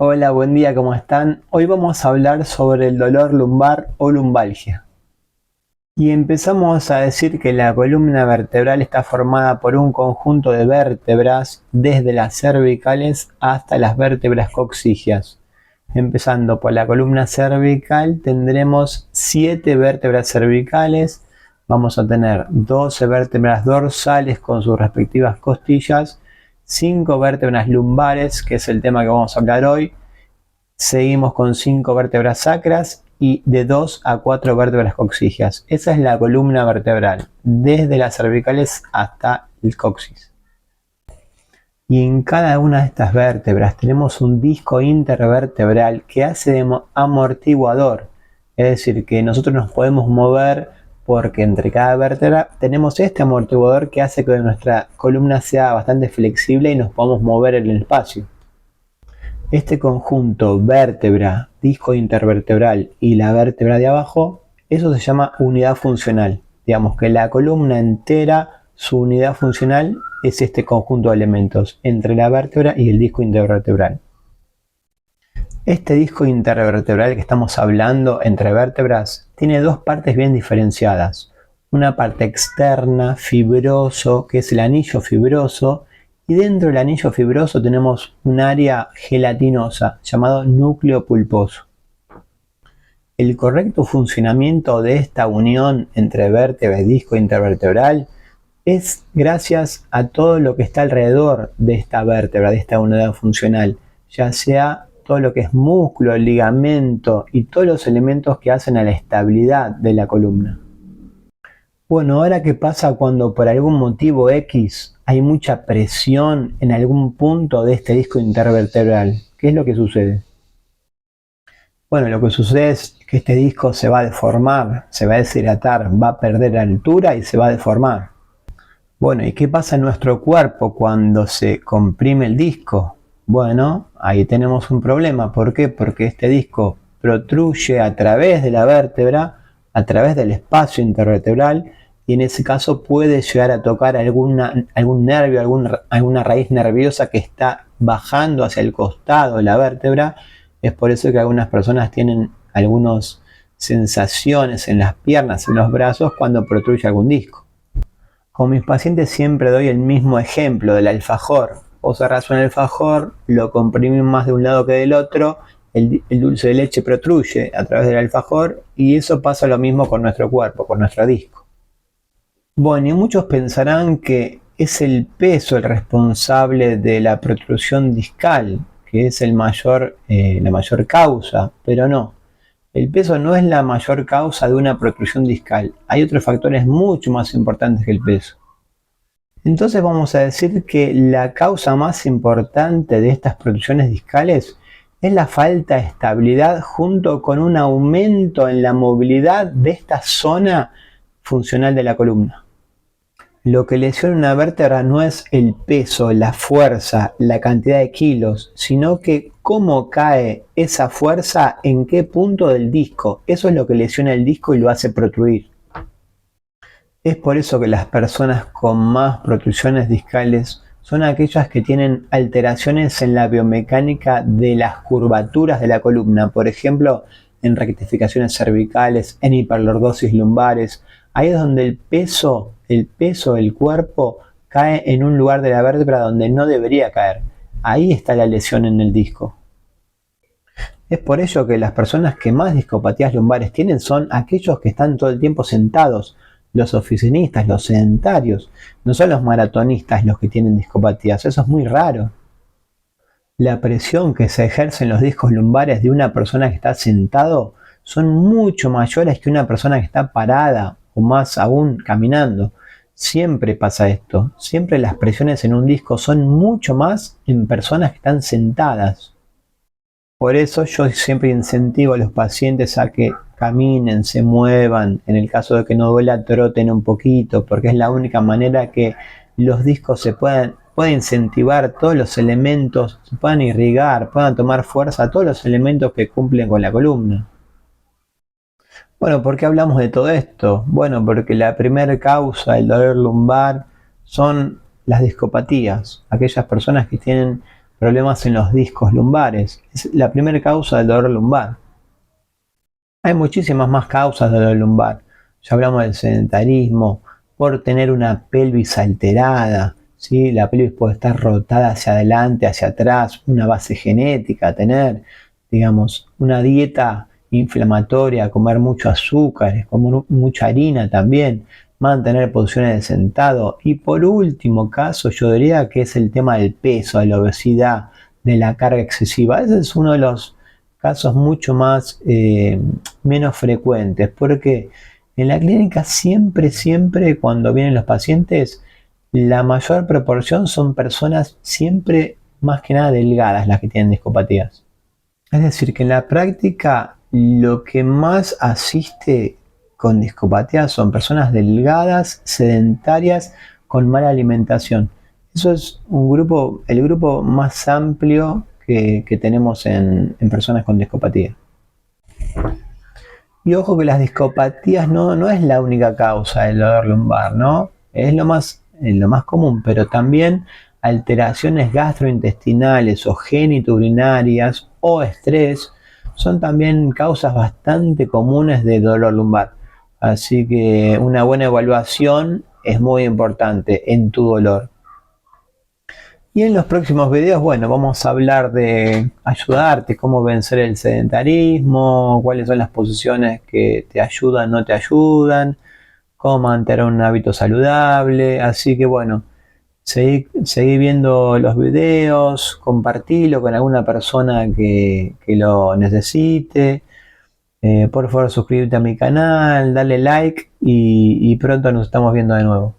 Hola, buen día, ¿cómo están? Hoy vamos a hablar sobre el dolor lumbar o lumbalgia. Y empezamos a decir que la columna vertebral está formada por un conjunto de vértebras desde las cervicales hasta las vértebras coxígeas. Empezando por la columna cervical tendremos 7 vértebras cervicales, vamos a tener 12 vértebras dorsales con sus respectivas costillas, 5 vértebras lumbares, que es el tema que vamos a hablar hoy. Seguimos con 5 vértebras sacras y de 2 a 4 vértebras coxígeas. Esa es la columna vertebral, desde las cervicales hasta el coxis. Y en cada una de estas vértebras tenemos un disco intervertebral que hace de amortiguador. Es decir, que nosotros nos podemos mover porque entre cada vértebra tenemos este amortiguador que hace que nuestra columna sea bastante flexible y nos podamos mover en el espacio. Este conjunto vértebra, disco intervertebral y la vértebra de abajo, eso se llama unidad funcional. Digamos que la columna entera, su unidad funcional es este conjunto de elementos entre la vértebra y el disco intervertebral. Este disco intervertebral que estamos hablando entre vértebras tiene dos partes bien diferenciadas. Una parte externa, fibroso, que es el anillo fibroso, y dentro del anillo fibroso tenemos un área gelatinosa llamado núcleo pulposo. El correcto funcionamiento de esta unión entre vértebra y disco intervertebral es gracias a todo lo que está alrededor de esta vértebra, de esta unidad funcional, ya sea todo lo que es músculo, ligamento y todos los elementos que hacen a la estabilidad de la columna. Bueno, ahora qué pasa cuando por algún motivo X hay mucha presión en algún punto de este disco intervertebral. ¿Qué es lo que sucede? Bueno, lo que sucede es que este disco se va a deformar, se va a deshidratar, va a perder altura y se va a deformar. Bueno, ¿y qué pasa en nuestro cuerpo cuando se comprime el disco? Bueno, ahí tenemos un problema. ¿Por qué? Porque este disco protruye a través de la vértebra, a través del espacio intervertebral, y en ese caso puede llegar a tocar algún nervio, alguna raíz nerviosa que está bajando hacia el costado de la vértebra. Es por eso que algunas personas tienen algunas sensaciones en las piernas, en los brazos, cuando protruye algún disco. Con mis pacientes siempre doy el mismo ejemplo del alfajor. Vos agarrás un alfajor, lo comprimís más de un lado que del otro, el dulce de leche protruye a través del alfajor y eso pasa lo mismo con nuestro cuerpo, con nuestro disco. Bueno, y muchos pensarán que es el peso el responsable de la protrusión discal, que es la mayor causa, pero no. El peso no es la mayor causa de una protrusión discal. Hay otros factores mucho más importantes que el peso. Entonces vamos a decir que la causa más importante de estas protrusiones discales es la falta de estabilidad junto con un aumento en la movilidad de esta zona funcional de la columna. Lo que lesiona una vértebra no es el peso, la fuerza, la cantidad de kilos, sino que cómo cae esa fuerza en qué punto del disco. Eso es lo que lesiona el disco y lo hace protruir. Es por eso que las personas con más protrusiones discales son aquellas que tienen alteraciones en la biomecánica de las curvaturas de la columna, por ejemplo, en rectificaciones cervicales, en hiperlordosis lumbares. Ahí es donde el peso del cuerpo cae en un lugar de la vértebra donde no debería caer. Ahí está la lesión en el disco. Es por ello que las personas que más discopatías lumbares tienen son aquellos que están todo el tiempo sentados. Los oficinistas, los sedentarios, no son los maratonistas los que tienen discopatías, eso es muy raro. La presión que se ejerce en los discos lumbares de una persona que está sentado son mucho mayores que una persona que está parada o más aún caminando. Siempre pasa esto, siempre las presiones en un disco son mucho más en personas que están sentadas. Por eso yo siempre incentivo a los pacientes a que caminen, se muevan, en el caso de que no duela, troten un poquito, porque es la única manera que los discos se puedan incentivar todos los elementos, se puedan irrigar, puedan tomar fuerza todos los elementos que cumplen con la columna. Bueno, ¿por qué hablamos de todo esto? Bueno, porque la primera causa del dolor lumbar son las discopatías, aquellas personas que tienen problemas en los discos lumbares. Es la primera causa del dolor lumbar. Hay muchísimas más causas del dolor lumbar. Ya hablamos del sedentarismo, por tener una pelvis alterada, ¿sí? La pelvis puede estar rotada hacia adelante, hacia atrás, una base genética, tener, digamos, una dieta inflamatoria, comer mucho azúcar, comer mucha harina también, mantener posiciones de sentado. Y por último caso, yo diría que es el tema del peso, de la obesidad, de la carga excesiva. Ese es uno de los casos mucho más menos frecuentes, porque en la clínica siempre cuando vienen los pacientes, la mayor proporción son personas siempre más que nada delgadas las que tienen discopatías. Es decir, que en la práctica lo que más asiste con discopatía son personas delgadas, sedentarias, con mala alimentación. Eso es el grupo más amplio que tenemos en personas con discopatía. Y ojo que las discopatías no es la única causa del dolor lumbar, ¿no? Es lo más común, pero también alteraciones gastrointestinales o genitourinarias o estrés son también causas bastante comunes de dolor lumbar. Así que una buena evaluación es muy importante en tu dolor. Y en los próximos videos, bueno, vamos a hablar de ayudarte, cómo vencer el sedentarismo, cuáles son las posiciones que te ayudan, no te ayudan, cómo mantener un hábito saludable. Así que bueno, seguí viendo los videos, compartilo con alguna persona que lo necesite. Por favor, suscríbete a mi canal, dale like y pronto nos estamos viendo de nuevo.